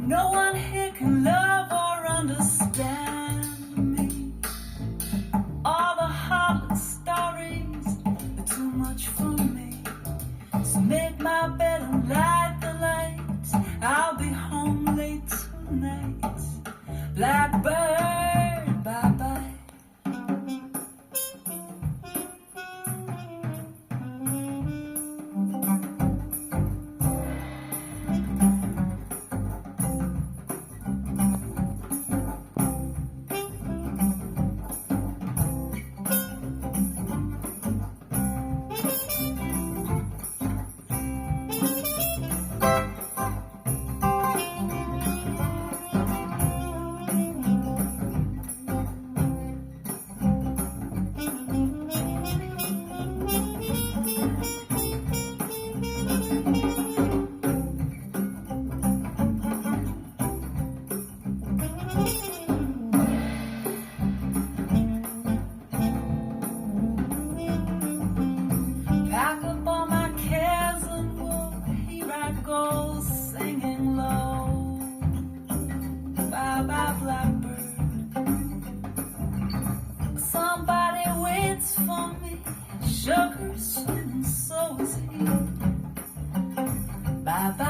No one here can love or understand me. All the heartless stories are too much for me. So make my bed and light the lights. I'll be home late tonight. Blackbird, bye-bye. Pack up all my cares and woe, here I go singing low. Bye-bye, blackbird. Somebody waits for me, sugar's sweet and so is he. Bye-bye.